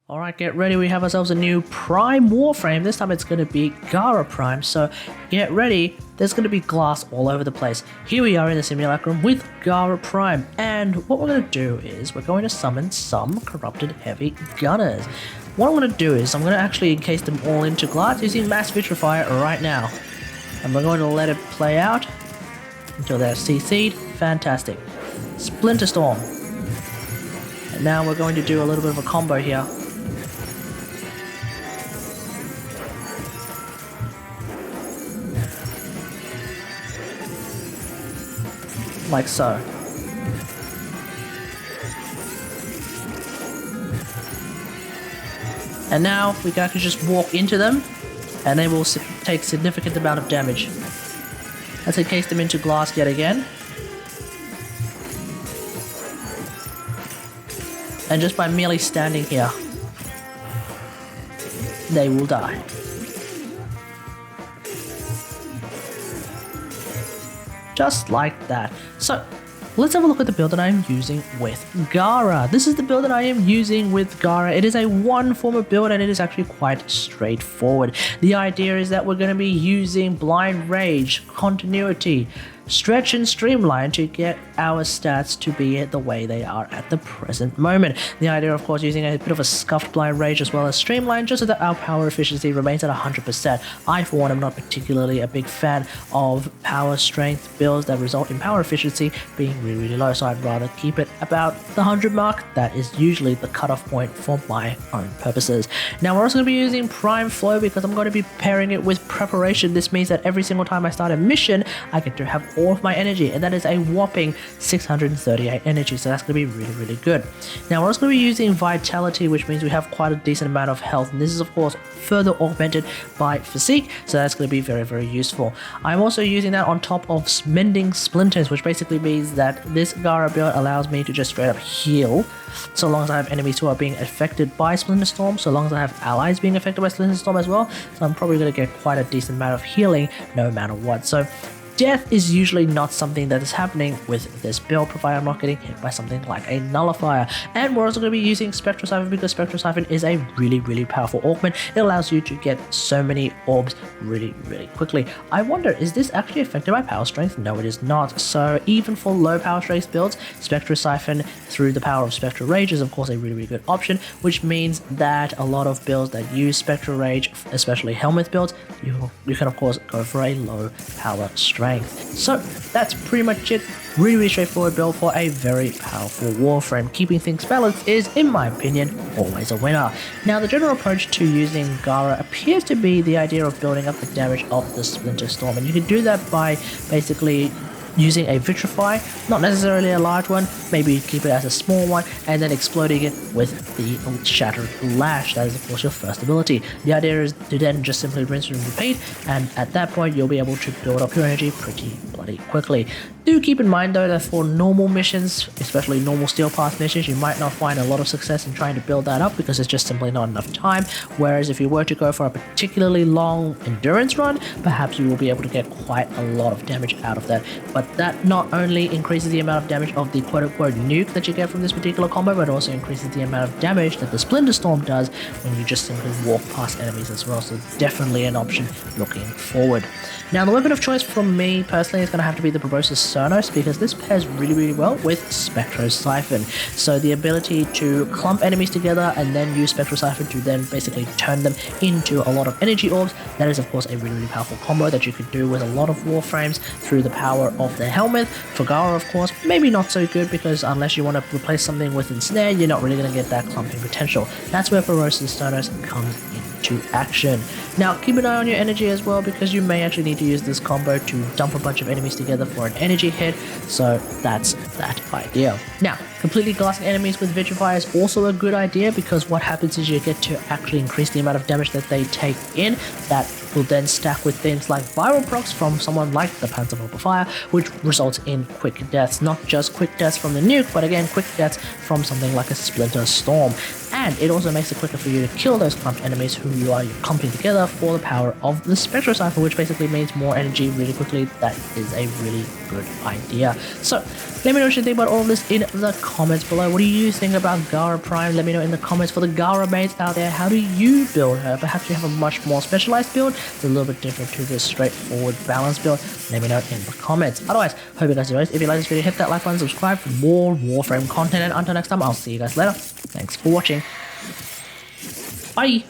Alright, get ready, we have ourselves a new Prime Warframe. This time it's going to be Gara Prime, so get ready, there's going to be glass all over the place. Here we are in the simulacrum with Gara Prime, and what we're going to do is we're going to summon some corrupted heavy gunners. What I'm going to do is I'm going to actually encase them all into glass using Mass Vitrifier right now. And we're going to let it play out until they're CC'd. Fantastic. Splinter Storm. And now we're going to do a little bit of a combo here. Like so. And now we can actually just walk into them and they will take significant amount of damage. Let's encase them into glass yet again. And just by merely standing here, they will die. Just like that. So let's have a look at the build that I am using with Gara. This is the build that I am using with Gara. It is a one former build and it is actually quite straightforward. The idea is that we're going to be using Blind Rage, Continuity, Stretch and Streamline to get our stats to be the way they are at the present moment. The idea, of course, using a bit of a scuffed Blind Rage as well as Streamline just so that our power efficiency remains at 100%. I, for one, am not particularly a big fan of power strength builds that result in power efficiency being really low, so I'd rather keep it about the 100 mark. That is usually the cutoff point for my own purposes. Now, we're also going to be using Prime Flow because I'm going to be pairing it with Preparation. This means that every single time I start a mission, I get to have all of my energy, and that is a whopping 638 energy, so that's going to be really good. Now we're also going to be using Vitality, which means we have quite a decent amount of health, and this is of course further augmented by Physique, so that's going to be very useful. I'm also using that on top of Mending Splinters, which basically means that this Gara build allows me to just straight up heal so long as I have enemies who are being affected by Splinter Storm, so long as I have allies being affected by Splinter Storm as well, so I'm probably going to get quite a decent amount of healing no matter what. So death is usually not something that is happening with this build, provided I'm not getting hit by something like a nullifier. And we're also going to be using Spectral Siphon because Spectral Siphon is a really powerful augment. It allows you to get so many orbs really quickly. I wonder, is this actually affected by power strength? No, it is not. So even for low power strength builds, Spectral Siphon through the power of Spectral Rage is of course a really good option, which means that a lot of builds that use Spectral Rage, especially Helmet builds, you can of course go for a low power strength. So that's pretty much it. Really straightforward build for a very powerful Warframe. Keeping things balanced is, in my opinion, always a winner. Now, the general approach to using Gara appears to be the idea of building up the damage of the Splinter Storm, and you can do that by basically using a Vitrify, not necessarily a large one, maybe keep it as a small one, and then exploding it with the Shattered Lash. That is of course your first ability. The idea is to then just simply rinse and repeat, and at that point you'll be able to build up your energy pretty bloody quickly. Do keep in mind though that for normal missions, especially normal Steel Path missions, you might not find a lot of success in trying to build that up because it's just simply not enough time, whereas if you were to go for a particularly long endurance run, perhaps you will be able to get quite a lot of damage out of that. But that not only increases the amount of damage of the quote-unquote nuke that you get from this particular combo, but also increases the amount of damage that the Splinter Storm does when you just simply walk past enemies as well, so definitely an option looking forward. Now, the weapon of choice from me personally is going to have to be the Proboscis Sonos, because this pairs really well with Spectral Siphon. So the ability to clump enemies together and then use Spectral Siphon to then basically turn them into a lot of energy orbs, that is of course a really powerful combo that you could do with a lot of Warframes through the power of the helmet. For Gara, of course, maybe not so good, because unless you want to replace something with Ensnare, you're not really going to get that clumping potential. That's where Proboscis Sonos comes into action. Now, keep an eye on your energy as well, because you may actually need to use this combo to dump a bunch of enemies together for an energy hit, so that's that idea. Now, completely glassing enemies with Vitrify is also a good idea, because what happens is you get to actually increase the amount of damage that they take in. That will then stack with things like viral procs from someone like the Panzer Fire, which results in quick deaths. Not just quick deaths from the nuke, but again quick deaths from something like a Splinter Storm. and it also makes it quicker for you to kill those clumped enemies who you are clumping together for the power of the Spectral Cycle, which basically means more energy really quickly. That is a really good idea. So let me know what you think about all of this in the comments below. What do you think about Gara Prime? Let me know in the comments. For the Gara mates out there, how do you build her? Perhaps you have a much more specialized build. It's a little bit different to this straightforward balanced build. Let me know in the comments. Otherwise, hope you guys enjoyed. If you like this video, hit that like button, subscribe for more WarFrame content, and until next time, I'll see you guys later. Thanks for watching. Bye!